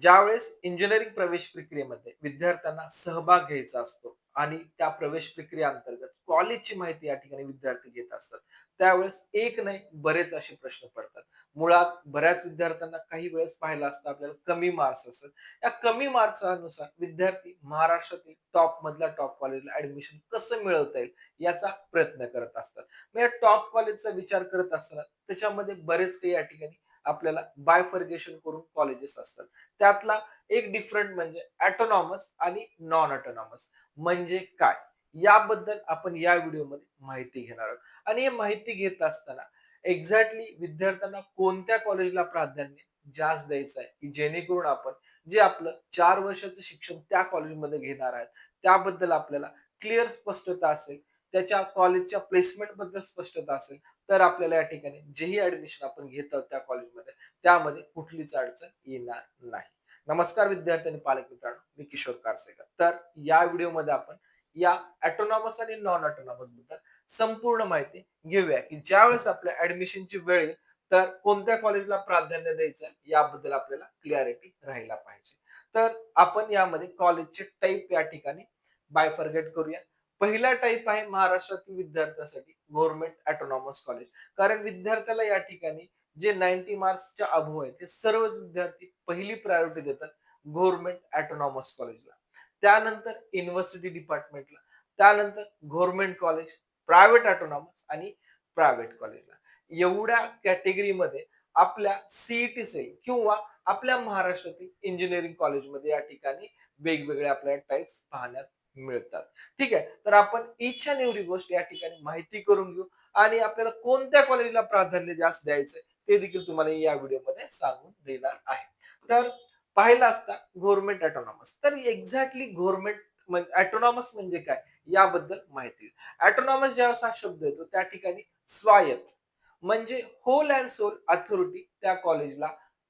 ज्यावेळेस इंजिनिअरिंग प्रवेश प्रक्रियेमध्ये विद्यार्थ्यांना सहभाग घ्यायचा असतो आणि त्या प्रवेश प्रक्रियेअंतर्गत कॉलेजची माहिती या ठिकाणी विद्यार्थी घेत असतात. त्यावेळेस एक नाही बरेच असे प्रश्न पडतात. मुळात बऱ्याच विद्यार्थ्यांना काही वेळेस पाहिलं असतं आपल्याला कमी मार्क्स असतात. या कमी मार्क्सनुसार विद्यार्थी महाराष्ट्रातील टॉप मधल्या टॉप कॉलेजला ऍडमिशन कसं मिळवता येईल याचा प्रयत्न करत असतात. मग या टॉप कॉलेजचा विचार करत असताना त्याच्यामध्ये बरेच काही या ठिकाणी आपल्याला बायफर्गेशन करून कॉलेजेस असतात. त्यातला एक डिफरंट म्हणजे ऑटोनॉमस आणि नॉन ऑटोनॉमस म्हणजे काय? याबद्दल आपण या व्हिडिओमध्ये माहिती घेणार आहोत. आणि ही माहिती घेत असताना एक्झॅक्टली विद्यार्थ्यांना कोणत्या कॉलेजला प्राधान्य जास्त द्यायचं आहे, की जेणेकरून आपण जे आपलं 4 वर्षाचं शिक्षण त्या कॉलेजमध्ये घेणार आहेत, त्याबद्दल आपल्याला क्लिअर स्पष्टता असेल, त्याच्या कॉलेजच्या प्लेसमेंट बद्दल स्पष्टता असेल, तर आपल्याला या ठिकाणी जेही ऍडमिशन आपण घेत आहोत त्या कॉलेजमध्ये त्यामध्ये कुठलीच अडचण येणार नाही. नमस्कार विद्यार्थी आणि पालक मित्रांनो, मी किशोर कारसेकर. तर या व्हिडिओमध्ये आपण या ऑटोनॉमस आणि नॉन ऑटोनॉमस बद्दल संपूर्ण माहिती घेऊया, की ज्यावेळेस आपल्या ऍडमिशनची वेळ येईल, तर कोणत्या कॉलेजला प्राधान्य द्यायचं याबद्दल आपल्याला क्लॅरिटी राहायला पाहिजे. तर आपण यामध्ये कॉलेजचे टाईप या ठिकाणी बायफर्गेट करूया. पहिला टाईप आहे महाराष्ट्रातील विद्यार्थ्यांसाठी गव्हर्नमेंट ऑटोनॉमस कॉलेज. कारण विद्यार्थ्याला या ठिकाणी जे 90 मार्क्सच्या अबोव्ह आहे ते सर्वच विद्यार्थी पहिली प्रायोरिटी देतात गव्हर्नमेंट ऑटोनॉमस कॉलेजला. त्यानंतर युनिव्हर्सिटी डिपार्टमेंटला, त्यानंतर गव्हर्नमेंट कॉलेज, प्रायव्हेट ऑटोनॉमस आणि प्रायव्हेट कॉलेजला. एवढ्या कॅटेगरीमध्ये आपल्या सीईटी सेल किंवा आपल्या महाराष्ट्रातील इंजिनिअरिंग कॉलेजमध्ये या ठिकाणी वेगवेगळे आपल्याला टाइप्स पाहण्यात मिळतात. ठीक आहे, तर आपण इच अँड एव्हरी गोष्ट या ठिकाणी माहिती करून घेऊ आणि आपल्याला कोणत्या कॉलेजला प्राधान्य जास्त द्यायचंय ते देखील तुम्हाला या व्हिडिओमध्ये सांगून देणार आहे. तर पाहिलं असता गव्हर्नमेंट ऑटोनॉमस, तर एक्झॅक्टली गव्हर्नमेंट ऑटोनॉमस म्हणजे काय याबद्दल माहिती. ऑटोनॉमस ज्यावेळेस हा शब्द येतो त्या ठिकाणी स्वायत्त म्हणजे होल अँड सोल अथॉरिटी त्या कॉलेजला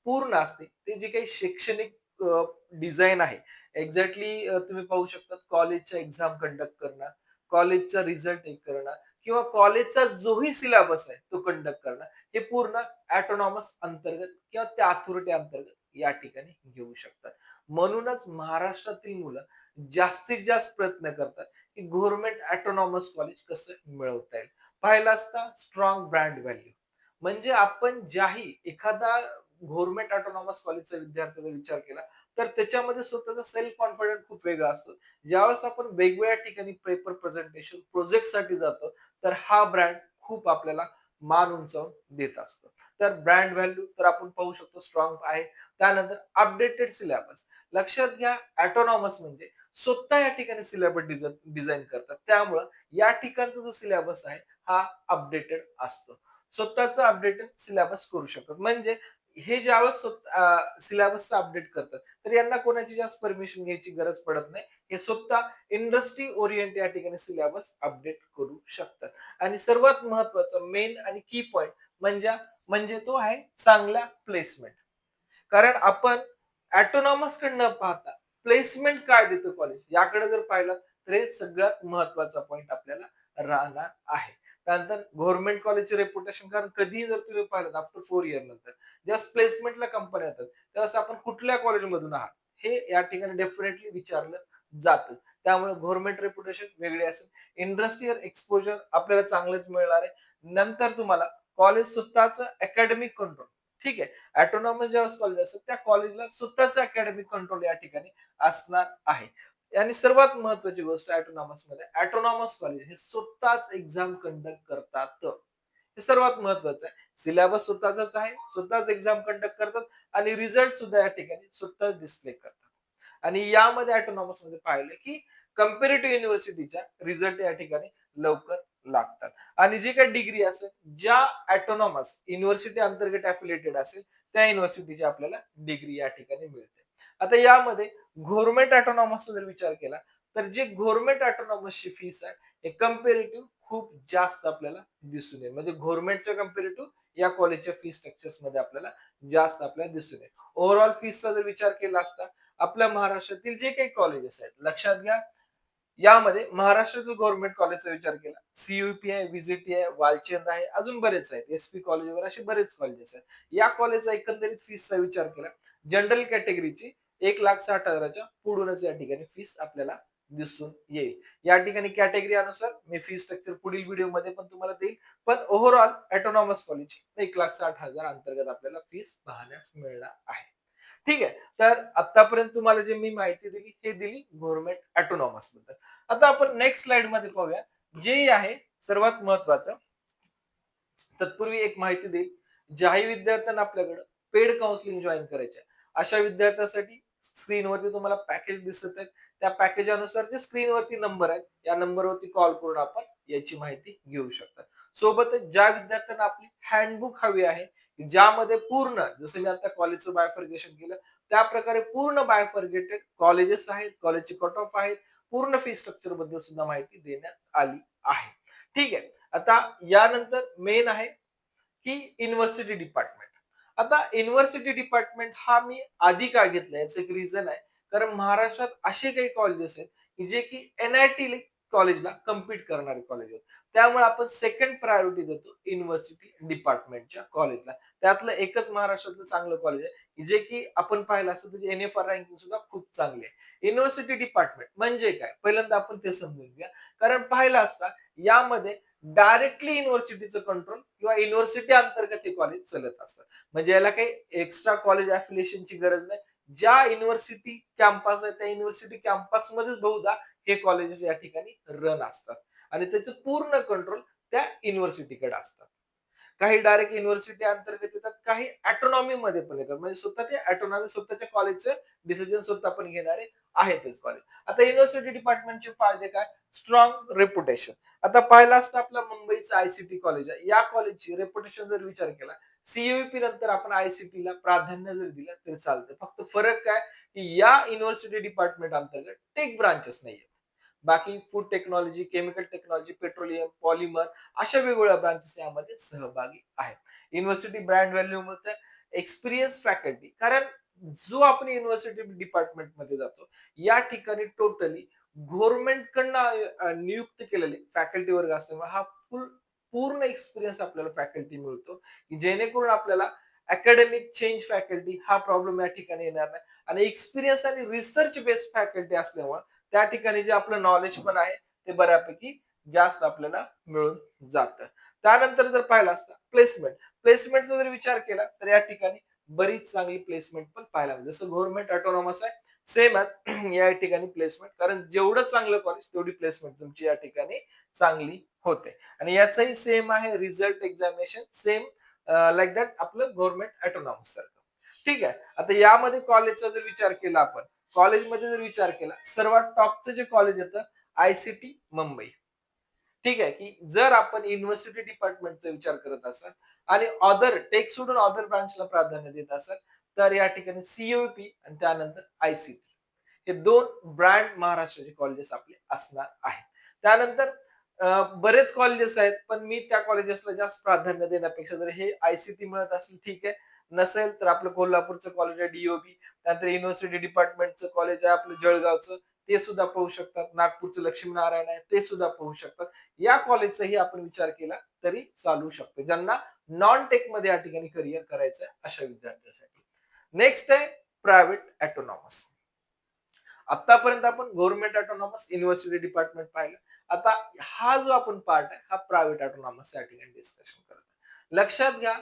पूर्ण असते. ते जे काही शैक्षणिक डिझाईन आहे, एक्झॅक्टली तुम्ही पाहू शकता कॉलेजच्या एक्झाम कंडक्ट करणं, कॉलेजचा रिझल्ट एक करणं किंवा कॉलेजचा जोही सिलेबस आहे तो कंडक्ट करणं, हे पूर्ण ऑटोनॉमस अंतर्गत किंवा त्या अथॉरिटी अंतर्गत या ठिकाणी घेऊ शकतात. म्हणूनच महाराष्ट्रातील मुलं जास्तीत जास्त प्रयत्न करतात की गव्हर्नमेंट ऑटोनॉमस कॉलेज कसं मिळवता येईल. पाहिलं असता स्ट्रॉंग ब्रँड व्हॅल्यू म्हणजे आपण ज्याही एखादा गव्हर्नमेंट ऑटोनॉमस कॉलेजचा विद्यार्थ्याचा विचार केला तर त्याच्यामध्ये स्वतःचा सेल्फ कॉन्फिडन्स खूप वेगळा असतो. ज्यावेळेस आपण वेगवेगळ्या ठिकाणी पेपर प्रेझेंटेशन प्रोजेक्ट साठी जातो तर हा ब्रँड खूप आपल्याला मान उंचावून देत असतो. तर ब्रँड व्हॅल्यू तर आपण पाहू शकतो स्ट्रॉंग आहे. त्यानंतर अपडेटेड सिलेबस. लक्षात घ्या ऑटोनॉमस म्हणजे स्वतः या ठिकाणी सिलेबस डिझाईन करतात. त्यामुळं या ठिकाणचा जो सिलेबस आहे हा अपडेटेड असतो. स्वतःचा अपडेटेड सिलेबस करू शकतात. म्हणजे हे ज्यावेळेस सिलेबसचा अपडेट करतात तर यांना कोणाची जास्त परमिशन घ्यायची गरज पडत नाही. हे स्वतः इंडस्ट्री ओरिएंट या ठिकाणी सिलेबस अपडेट करू शकतात. आणि सर्वात महत्वाचा मेन आणि की पॉइंट म्हणजे म्हणजे तो आहे चांगला प्लेसमेंट. कारण आपण ऑटोनॉमस कडे न पाहता प्लेसमेंट काय देतो कॉलेज याकडे जर पाहिलं तर हे सगळ्यात महत्वाचा पॉइंट आपल्याला राहणार आहे. त्यानंतर गव्हर्नमेंट कॉलेजचे रेप्युटेशन, कारण कधीही जर तुम्ही पाहिलं आफ्टर 4 इयर नंतर जेव्हा प्लेसमेंटला कंपन्या येतात तेव्हा आपण कुठल्या कॉलेजमधून आहात हे या ठिकाणी डेफिनेटली विचारलं जातं. त्यामुळे गव्हर्नमेंट रेप्युटेशन वेगळे असेल, इंडस्ट्रियल एक्सपोजर आपल्याला चांगलंच मिळणार आहे. नंतर तुम्हाला कॉलेज स्वतःच अकॅडमिक कंट्रोल. ठीक आहे, ऑटोनॉमस ज्यावेळेस कॉलेज असतं त्या कॉलेजला स्वतःच अकॅडमिक कंट्रोल या ठिकाणी असणार आहे. आणि सर्वात महत्वाची गोष्ट ऑटोनॉमस मध्ये ऑटोनॉमस कॉलेज हे स्वतःच एक्झाम कंडक्ट करतात. हे सर्वात महत्वाचं आहे. सिलेबस स्वतःचाच आहे, स्वतःच एक्झाम कंडक्ट करतात आणि रिझल्ट सुद्धा या ठिकाणी स्वतःच डिस्प्ले करतात. आणि यामध्ये ऑटोनॉमस मध्ये पाहिलं की कम्पेरेटिव्ह युनिव्हर्सिटीच्या रिझल्ट या ठिकाणी लवकर लागतात. आणि जी काही डिग्री असेल ज्या ऑटोनॉमस युनिव्हर्सिटी अंतर्गत अफिलिएटेड असेल त्या युनिव्हर्सिटीची आपल्याला डिग्री या ठिकाणी मिळते. आता यामध्ये गव्हर्नमेंट ऑटोनॉमसचा जर विचार केला तर जे गव्हर्नमेंट ऑटोनॉमसची फीस आहे हे कम्पेरेटिव्ह खूप जास्त आपल्याला दिसून येईल. म्हणजे गव्हर्नमेंटच्या कम्पेरेटिव्ह या कॉलेजच्या फी स्ट्रक्चर्स मध्ये आपल्याला जास्त आपल्याला दिसून येईल. ओव्हरऑल फीसचा जर विचार केला असता आपल्या महाराष्ट्रातील जे काही कॉलेजेस आहेत लक्षात घ्या यामध्ये महाराष्ट्रातील गव्हर्नमेंट कॉलेजचा विचार केला, सीयूपी आहे, व्हीजीटी आहे, वालचंद आहे, अजून बरेच आहेत, एसपी कॉलेज वगैरे असे बरेच कॉलेजेस आहेत. या कॉलेजचा एकंदरीत फीसचा विचार केला, जनरल कॅटेगरीची 1,60,000च्या पुढूनच या ठिकाणी फीस आपल्याला दिसून येईल. या ठिकाणी कॅटेगरी अनुसार मी फी स्ट्रक्चर पुढील व्हिडिओमध्ये पण तुम्हाला देईल. पण ओव्हरऑल ऑटोनॉमस कॉलेजची 1,60,000 अंतर्गत आपल्याला फीस पाहण्यास मिळणार आहे. ठीक आहे. तर आतापर्यंत तुम्हाला जे मी माहिती दिली, हे दिली गव्हर्नमेंट ऑटोनॉमस बद्दल. आता आपण नेक्स्ट स्लाइड मध्ये पाहूया. जे आहे सर्वात महत्वाचं, तत्पूर्वी एक माहिती देईल. ज्याही विद्यार्थ्यांना आपल्याकडे पेड काउन्सिलिंग जॉईन करायचे आहे, अशा विद्यार्थ्यांसाठी स्क्रीनवरती तुम्हाला पॅकेज दिसत आहेत. त्या पॅकेजानुसार जे स्क्रीनवरती नंबर आहेत, या नंबरवरती कॉल करून आपण याची माहिती घेऊ शकता. सोबतच ज्या विद्यार्थ्यांना आपली हँडबुक हवी आहे, ज्यामध्ये पूर्ण जसं मी आता कॉलेजचं बायफर्गेशन केलं, त्या प्रकारे पूर्ण बायफर्गेटेड कॉलेजेस आहेत, कॉलेजचे कट ऑफ आहेत, पूर्ण फी स्ट्रक्चर बद्दल सुद्धा माहिती देण्यात आली आहे. ठीक आहे. आता यानंतर मेन आहे की युनिव्हर्सिटी डिपार्टमेंट. आता युनिव्हर्सिटी डिपार्टमेंट हा मी आधी का घेतला, याचं एक रिझन आहे. कारण महाराष्ट्रात असे काही कॉलेजेस आहेत की जे की एनआयटी कॉलेजला कम्पीट करणारे कॉलेज आहेत. त्यामुळे आपण सेकंड प्रायोरिटी देतो युनिव्हर्सिटी डिपार्टमेंटच्या कॉलेजला. त्यातलं एकच महाराष्ट्रातलं चांगलं कॉलेज आहे की जे की आपण पाहिलं असतं त्याची एनएफआर रँकिंग सुद्धा खूप चांगली आहे. युनिव्हर्सिटी डिपार्टमेंट म्हणजे काय, पहिल्यांदा आपण ते समजून घेऊया. कारण पाहिलं असता यामध्ये डायरेक्टली युनिव्हर्सिटीचं कंट्रोल किंवा युनिव्हर्सिटी अंतर्गत हे कॉलेज चालत असतात. म्हणजे याला काही एक्स्ट्रा कॉलेज अफिलिएशनची गरज नाही. ज्या युनिव्हर्सिटी कॅम्पस आहे त्या युनिव्हर्सिटी कॅम्पस मध्येच बहुधा हे कॉलेजेस या ठिकाणी रन असतात आणि त्याचं पूर्ण कंट्रोल त्या युनिव्हर्सिटीकडे असतात. काही डायरेक्ट युनिव्हर्सिटी अंतर्गत येतात, काही ऑटोनॉमी मध्ये पण येतात. म्हणजे स्वतः ते ऑटोनॉमी स्वतःच्या कॉलेजचे डिसिजन स्वतः पण घेणारे आहेतच कॉलेज. आता युनिव्हर्सिटी डिपार्टमेंटचे फायदे काय? Strong reputation. आता पाहिलं असतं आपलं मुंबईचं आयसीटी कॉलेज आहे. या कॉलेजची रेपुटेशन जर विचार केला, सीयूपी नंतर आपण आयसीटीला प्राधान्य जर दिलं तरी चालतं. फक्त फरक काय, की या युनिव्हर्सिटी डिपार्टमेंट अंतर्गत टेक ब्रांचेस नाहीये. बाकी food technology, chemical technology, petroleum, polymer अशा वेगवेगळ्या ब्रांचेस यामध्ये सहभागी आहेत. युनिव्हर्सिटी ब्रँड व्हॅल्यू मध्ये एक्सपिरियन्स फॅकल्टी, कारण जो आपण युनिव्हर्सिटी डिपार्टमेंट मध्ये जातो, या ठिकाणी टोटली गव्हर्नमेंट कडनं नियुक्त केलेले फॅकल्टी वर्ग असल्यामुळे हा पूर्ण एक्सपिरियन्स आपल्याला फॅकल्टी मिळतो, की जेणेकरून आपल्याला अकॅडमिक चेंज फॅकल्टी हा प्रॉब्लेम या ठिकाणी येणार नाही. आणि एक्सपिरियन्स आणि रिसर्च बेस्ड फॅकल्टी असल्यामुळे त्या ठिकाणी जे आपलं नॉलेज पण आहे ते बऱ्यापैकी जास्त आपल्याला मिळून जातं. त्यानंतर जर पाहिलं असतं प्लेसमेंट, प्लेसमेंटचा जर विचार केला तर या ठिकाणी बरीच चांगली प्लेसमेंट पण पाहायला मिळते. जसं गव्हर्नमेंट ऑटोनॉमस आहे, सेम या ठिकाणी प्लेसमेंट, कारण जेवढं चांगलं कॉलेज तेवढी प्लेसमेंट तुमची या ठिकाणी चांगली होते. आणि याचंही सेम आहे, result examination same like that आपलं गव्हर्नमेंट ऑटोनॉमस सारखं. ठीक आहे. आता यामध्ये कॉलेजचा जर विचार केला आपण, कॉलेजमध्ये जर विचार केला, सर्वात टॉपचं जे कॉलेज येतं आयसीटी मुंबई. ठीक आहे, की जर आपण युनिव्हर्सिटी डिपार्टमेंटचा विचार करत असाल आणि अदर टेक सोडून अदर ब्रांचला प्राधान्य देत असाल, तर या ठिकाणी सीयूपी आणि त्यानंतर आयसीटी हे दोन ब्रँड महाराष्ट्राचे कॉलेजेस आपले असणार आहेत. त्यानंतर बरेच कॉलेजेस आहेत, पण मी त्या कॉलेजेसला जास्त प्राधान्य देण्यापेक्षा जर हे आयसीटी मिळत असेल ठीक आहे, नसेल तर आपलं कोल्हापूरचं कॉलेज आहे डीओबी, त्यानंतर युनिव्हर्सिटी डिपार्टमेंटचं कॉलेज आहे आपलं जळगावचं, ते सुद्धा पाहू शकतात. नागपूरचं लक्ष्मीनारायण आहे ते सुद्धा पाहू शकतात. या कॉलेजचाही आपण विचार केला तरी चालू शकतो, ज्यांना नॉन टेक मध्ये या ठिकाणी करिअर करायचं आहे अशा विद्यार्थ्यांसाठी. नेक्स्ट आहे प्रायव्हेट ऑटोनॉमस. आतापर्यंत आपण गव्हर्नमेंट ऑटोनॉमस, युनिव्हर्सिटी डिपार्टमेंट पाहिलं. आता हा जो आपण पार्ट आहे हा प्रायव्हेट ऑटोनॉमस या ठिकाणी डिस्कशन करत आहे. लक्षात घ्या,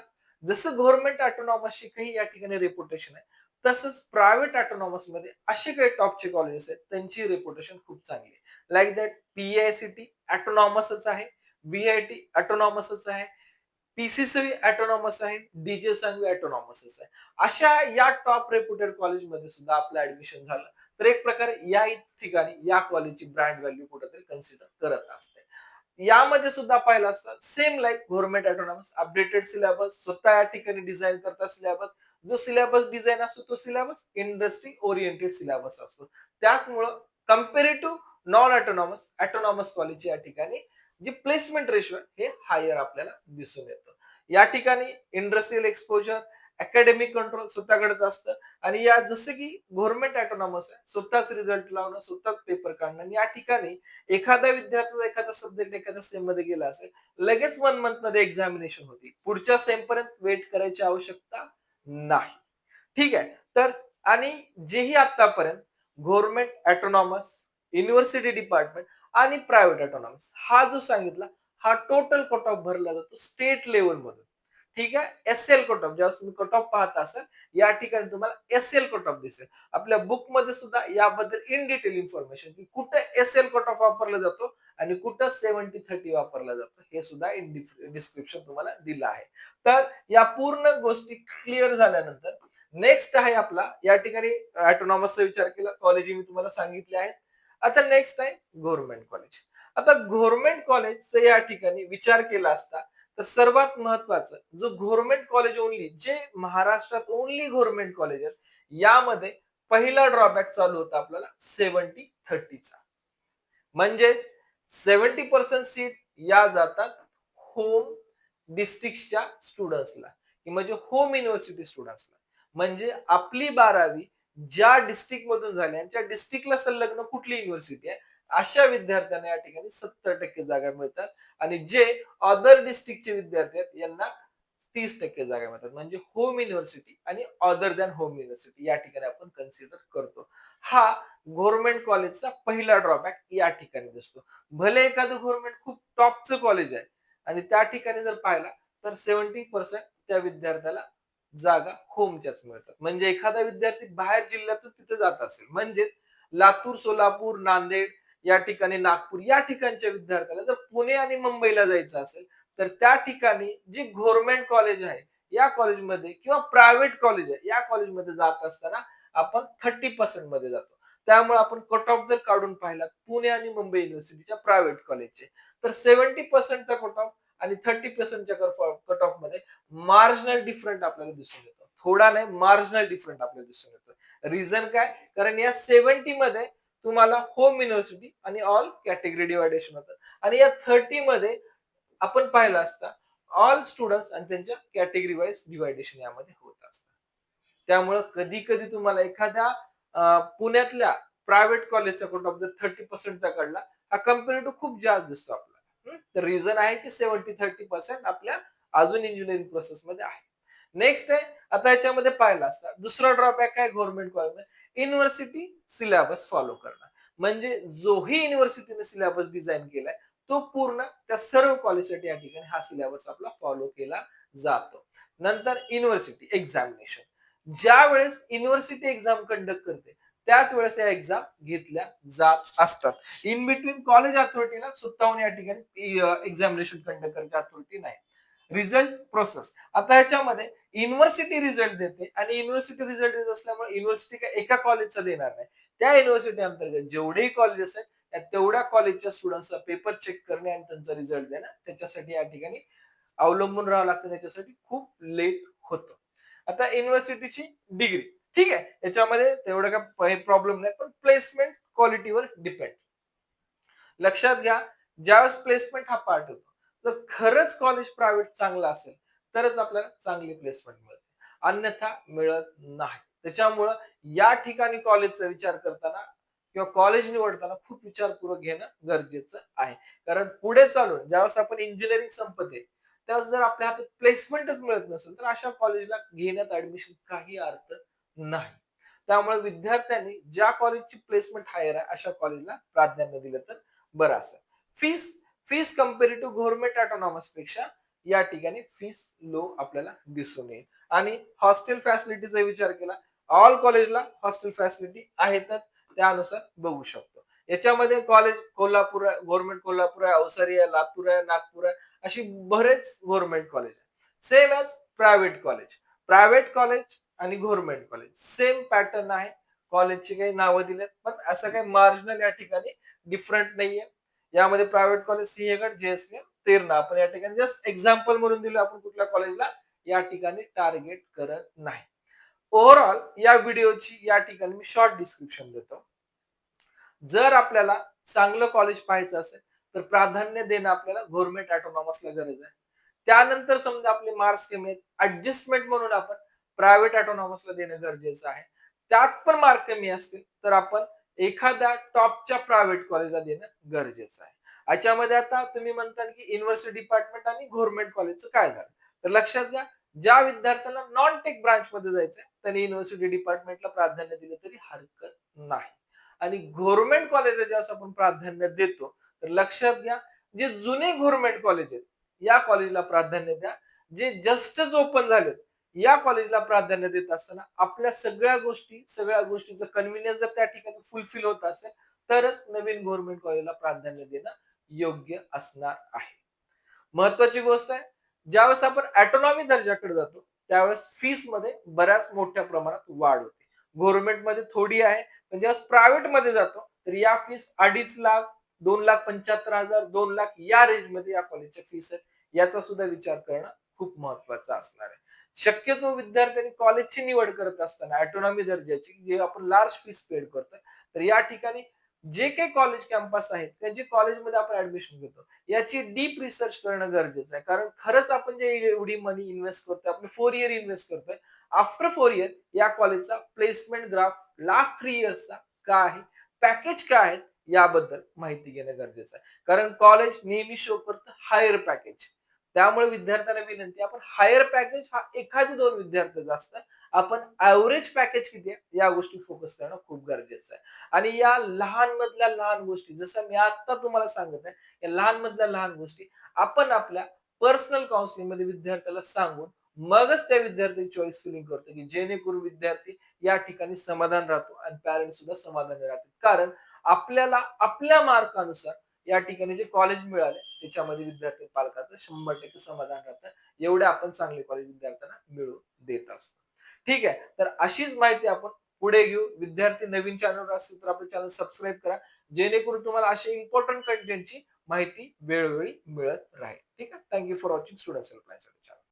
जसं गव्हर्नमेंट ऑटोनॉमसची काही या ठिकाणी रेपुटेशन आहे, तसंच प्रायव्हेट ऑटोनॉमस मध्ये असे काही टॉपचे कॉलेजेस आहेत त्यांची रेपुटेशन खूप चांगली आहे. लाईक दॅट पीआयसीटी ऑटोनॉमसच आहे, बीआयटी ऑटोनॉमसच आहे, पीसीसी ऑटोनॉमस आहे, डीजे सांगवी ऑटोनॉमसच आहे. अशा या टॉप रेप्युटेड कॉलेजमध्ये सुद्धा आपलं ऍडमिशन झालं तर एक प्रकारे या ठिकाणी या कॉलेजची ब्रँड व्हॅल्यू कुठेतरी कन्सिडर करत असते. यामध्ये सुद्धा पाहिलं असतं same like government autonomous, updated syllabus, स्वतः या ठिकाणी डिझाईन करता सिलेबस. जो सिलेबस डिझाईन असतो तो सिलेबस इंडस्ट्री ओरिएंटेड सिलेबस असतो. त्याचमुळं कम्पेरेटिव्ह नॉन ऑटोनॉमस ऑटोनॉमस कॉलेजची या ठिकाणी जी प्लेसमेंट रेशो हे हायर आपल्याला दिसून येतं. या ठिकाणी इंडस्ट्रियल एक्सपोजर, अकॅडमिक कंट्रोल स्वतःकडेच असतं आणि या जसं की गव्हर्नमेंट ऑटोनॉमस आहे, स्वतःच रिझल्ट लावणं, स्वतःच पेपर काढणं आणि या ठिकाणी एखादा विद्यार्थी एखादा सब्जेक्ट एखाद्या सेम मध्ये गेला असेल, लगेच 1 मंथ मध्ये एक्झामिनेशन होती. पुढच्या सेम पर्यंत वेट करायची आवश्यकता नाही. ठीक आहे. तर आणि जेही आतापर्यंत गव्हर्नमेंट ऑटोनॉमस, युनिव्हर्सिटी डिपार्टमेंट आणि प्रायव्हेट ऑटोनॉमस हा जो सांगितला, हा टोटल कट ऑफ भरला जातो स्टेट लेवल मधून. ठीक आहे. एस-एल कट ऑफ ज्यावेळेस तुम्ही कट ऑफ पाहत असाल, या ठिकाणी तुम्हाला एस-एल कट ऑफ दिसेल. आपल्या बुकमध्ये सुद्धा याबद्दल इन डिटेल इन्फॉर्मेशन की कुठे एस-एल कट ऑफ वापरला जातो आणि कुठं 70-30 वापरला जातो हे सुद्धा इन डिस्क्रिप्शन तुम्हाला दिलं आहे. तर या पूर्ण गोष्टी क्लिअर झाल्यानंतर नेक्स्ट आहे आपला या ठिकाणी ऑटोनॉमसचा विचार केला, कॉलेज मी तुम्हाला सांगितले आहेत. आता नेक्स्ट आहे गव्हर्नमेंट कॉलेज. आता गव्हर्नमेंट कॉलेजचा या ठिकाणी विचार केला असता तर सर्वात महत्वाचं जो गव्हर्नमेंट कॉलेज ओनली जे महाराष्ट्रात ओनली गव्हर्नमेंट कॉलेज आहेत यामध्ये पहिला ड्रॉबॅक चालू होता आपल्याला 70-30 चा. म्हणजेच 70% सीट या जातात होम डिस्ट्रिक्टच्या स्टुडंट्सला म्हणजे होम युनिव्हर्सिटी स्टुडंट्सला. म्हणजे आपली 12वी ज्या डिस्ट्रिक्ट मधून झाली आणि त्या डिस्ट्रिक्टला संलग्न कुठली युनिव्हर्सिटी आहे अशा विद्यार्थ्यांना या ठिकाणी 70% जागा मिळतात आणि जे अदर डिस्ट्रिक्टचे विद्यार्थी आहेत यांना 30% जागा मिळतात. म्हणजे होम युनिव्हर्सिटी आणि अदर दॅन होम युनिव्हर्सिटी या ठिकाणी आपण कन्सिडर करतो. हा गव्हर्नमेंट कॉलेजचा पहिला ड्रॉबॅक या ठिकाणी दिसतो. भले एखादं गव्हर्नमेंट खूप टॉपचं कॉलेज आहे आणि त्या ठिकाणी जर पाहिला तर 70% त्या विद्यार्थ्याला जागा होमच्याच मिळतात. म्हणजे एखादा विद्यार्थी बाहेर जिल्ह्यातून तिथे जात असेल म्हणजे लातूर, सोलापूर, नांदेड या ठिकाणी नागपूर या ठिकाणच्या विद्यार्थ्याला जर पुणे आणि मुंबईला जायचं असेल तर त्या ठिकाणी जी गव्हर्नमेंट कॉलेज आहे या कॉलेजमध्ये किंवा प्रायव्हेट कॉलेज आहे या कॉलेजमध्ये जात असताना आपण 30% मध्ये जातो. त्यामुळे आपण कट ऑफ जर काढून पाहिला पुणे आणि मुंबई युनिव्हर्सिटीच्या प्रायव्हेट कॉलेजचे तर 70%चा कट ऑफ आणि 30%च्या कट ऑफ मध्ये मार्जिनल डिफरंट आपल्याला दिसून येतो. थोडा नाही मार्जिनल डिफरंट आपल्याला दिसून येतो. रिझन काय? कारण या 70 मध्ये तुम्हाला होम युनिव्हर्सिटी आणि ऑल कॅटेगरी डिवायडेशन होतं आणि या 30 मध्ये आपण पाहिलं असता ऑल स्टुडंट्स आणि त्यांच्या कॅटेगरी वाईज डिवायडेशन यामध्ये होत असतं. त्यामुळं कधी-कधी तुम्हाला एखाद्या पुण्यातल्या प्रायव्हेट कॉलेजचा कट ऑफ जर 30% काढला, हा कंपेअर टू खूप जास्त दिसतो आपल्याला. तर रिझन आहे की 70-30% आपल्या अजून इंजिनिअरिंग प्रोसेसमध्ये आहे. नेक्स्ट आहे आता याच्यामध्ये पाहिला असता दुसरा ड्रॉबॅक आहे गव्हर्नमेंट कॉलेजमध्ये युनिव्हर्सिटी सिलेबस फॉलो करणं. म्हणजे जोही युनिव्हर्सिटीने सिलेबस डिझाइन केलाय तो पूर्ण त्या सर्व कॉलेजसाठी या ठिकाणी हा सिलेबस आपला फॉलो केला जातो. नंतर युनिव्हर्सिटी एक्झामिनेशन. ज्या वेळेस युनिव्हर्सिटी एक्झाम कंडक्ट करते त्याच वेळेस या एक्झाम घेतल्या जात असतात. इन बिटवीन कॉलेज अथॉरिटीला स्वतःहून या ठिकाणी एक्झामिनेशन कंडक्ट करायची अथॉरिटी नाही. रिझल्ट प्रोसेस आता ह्याच्यामध्ये युनिव्हर्सिटी रिझल्ट देते आणि युनिव्हर्सिटी रिझल्ट देत असल्यामुळे युनिव्हर्सिटी काय एका कॉलेजचा देणार नाही. त्या युनिव्हर्सिटी अंतर्गत जेवढेही कॉलेजेस आहेत त्या तेवढ्या कॉलेजच्या स्टुडंट्सचा पेपर चेक करणे आणि त्यांचा रिझल्ट देणं त्याच्यासाठी या ठिकाणी अवलंबून राहावं लागतं. त्याच्यासाठी खूप लेट होतं. आता युनिव्हर्सिटीची डिग्री ठीक आहे याच्यामध्ये तेवढं काही प्रॉब्लेम नाही पण प्लेसमेंट क्वालिटीवर डिपेंड. लक्षात घ्या ज्यावेळेस प्लेसमेंट हा पार्ट होतो जर खरंच कॉलेज प्रायव्हेट चांगलं असेल तरच आपल्याला चांगली प्लेसमेंट मिळते अन्यथा मिळत नाही. त्याच्यामुळं या ठिकाणी कॉलेजचा विचार करताना किंवा कॉलेज निवडताना खूप विचारपूर्वक घेणं गरजेचं आहे. कारण पुढे चालून ज्यावेळेस आपण इंजिनिअरिंग संपते त्यावेळेस जर आपल्या हातात प्लेसमेंटच मिळत नसेल तर अशा कॉलेजला घेण्यात ऍडमिशन काही अर्थ नाही. त्यामुळे विद्यार्थ्यांनी ज्या कॉलेजची प्लेसमेंट हायर आहे अशा कॉलेजला प्राधान्य दिलं तर बरं असेल. Fees fees compare government autonomous पेक्षा या ठिकाणी फीस लो आपल्याला दिसून येईल आणि हॉस्टेल फॅसिलिटीचा विचार केला ऑल कॉलेजला हॉस्टेल फॅसिलिटी आहेतच त्यानुसार बघू शकतो. याच्यामध्ये कॉलेज कोल्हापूर आहे गव्हर्नमेंट कोल्हापूर आहे अवसारी आहे लातूर आहे नागपूर आहे अशी बरेच गव्हर्नमेंट कॉलेज आहे सेम ॲज प्रायव्हेट कॉलेज आणि गव्हर्नमेंट कॉलेज सेम पॅटर्न आहे. कॉलेजची काही नावं दिलेत पण असं काही मार्जिनल या ठिकाणी डिफरंट नाहीये. यामध्ये प्रायव्हेट कॉलेज सिंहगड जेएसवी तेरणा आपण या ठिकाणी जस्ट एक्झाम्पल म्हणून दिलं आपण कुठल्या कॉलेजला या ठिकाणी टार्गेट करत नाही. ओव्हरऑल या व्हिडिओची या ठिकाणी मी शॉर्ट डिस्क्रिप्शन देतो. जर आपल्याला चांगलं कॉलेज पाहायचं असेल तर प्राधान्य देणं आपल्याला गव्हर्नमेंट ऑटोनॉमसला गरज आहे. त्यानंतर समजा आपले मार्क्स कमी आहेत ऍडजस्टमेंट म्हणून आपण प्रायव्हेट ऑटोनॉमसला देणं गरजेचं आहे. त्यात पण मार्क कमी असतील, तर आपण एखाद्या टॉपच्या प्रायव्हेट कॉलेजला देणं गरजेचं आहे. याच्यामध्ये आता तुम्ही म्हणताल, की युनिव्हर्सिटी डिपार्टमेंट आणि गव्हर्नमेंट कॉलेजचं काय झालं? तर लक्षात घ्या, ज्या विद्यार्थ्याला नॉन टेक ब्रांचमध्ये जायचंय, त्यांनी युनिव्हर्सिटी डिपार्टमेंटला प्राधान्य दिलं तरी हरकत नाही. आणि गव्हर्नमेंट कॉलेजला ज्यावेळेस आपण प्राधान्य देतो, तर लक्षात घ्या, जे जुने गव्हर्नमेंट कॉलेज आहेत, या कॉलेजला प्राधान्य द्या. जे जस्टच ओपन झालेत, या कॉलेजला प्राधान्य देत असताना आपल्या सगळ्या गोष्टीचं कन्व्हिनियन्स जर त्या ठिकाणी फुलफिल होत असेल, तरच नवीन गव्हर्नमेंट कॉलेजला प्राधान्य देणं योग्य असणार आहे. महत्वाची गोष्ट आहे, ज्यावेळेस आपण ऑटोनॉमी दर्जाकडे जातो, त्यावेळेस फीस मध्ये बऱ्याच मोठ्या प्रमाणात वाढ होते. गव्हर्नमेंटमध्ये थोडी आहे, पण ज्यावेळेस प्रायव्हेटमध्ये जातो, तर या फीस 2.5 लाख, 2,75,000, 2 लाख या रेंजमध्ये या कॉलेजच्या फीस आहेत. याचा सुद्धा विचार करणं खूप महत्वाचं असणार आहे. शक्यतो विद्यार्थ्यांनी कॉलेजची निवड करत असताना ऑटोनॉमी दर्जाची, जे आपण लार्ज फीस पेड करतोय, तर या ठिकाणी जे काही कॉलेज कॅम्पस आहेत, त्या कॉलेजमध्ये आपण ऍडमिशन घेतो, याची डीप रिसर्च करणं गरजेचं आहे. कारण खरंच आपण जे एवढी मनी इन्व्हेस्ट करतोय, आपण 4 इयर इन्व्हेस्ट करतोय. आफ्टर 4 इयर या कॉलेजचा प्लेसमेंट ग्राफ लास्ट 3 इयर्सचा काय आहे, पॅकेज काय आहे, याबद्दल माहिती घेणं गरजेचं आहे. कारण कॉलेज नेहमी शो करतं हायर पॅकेज. त्यामुळे विद्यार्थ्यांना विनंती आहे, आपण हायर पॅकेज हा एखादी 2 विद्यार्थ्याचा असतं. आपण ॲव्हरेज पॅकेज किती आहे, या गोष्टी फोकस करणं खूप गरजेचं आहे. आणि या लहान मधल्या लहान गोष्टी, जसं मी आता तुम्हाला सांगत आहे, या लहान मधल्या लहान गोष्टी आपण आपल्या पर्सनल काउन्सिलिंग मध्ये विद्यार्थ्याला सांगून मगच त्या विद्यार्थ्याची चॉईस फिलिंग करतो, की जेणेकरून विद्यार्थी या ठिकाणी समाधान राहतो आणि पॅरेंट्स सुद्धा समाधानी राहतात. कारण आपल्याला आपल्या मार्कानुसार या ठिकाणी जे कॉलेज मिळाले, त्याच्यामध्ये विद्यार्थी पालकाचं 100% समाधान राहतं. एवढे आपण चांगले कॉलेज विद्यार्थ्यांना मिळवून देत असतो. ठीक आहे. तर अशीच माहिती आपण पुढे घेऊ. विद्यार्थी नवीन चॅनलवर असतील तर आपलं चॅनल सबस्क्राईब करा. जेणेकरून तुम्हाला अशा इम्पोर्टंट कंटेंटची माहिती वेळोवेळी मिळत राहील. ठीक आहे. Thank you for watching students helpline.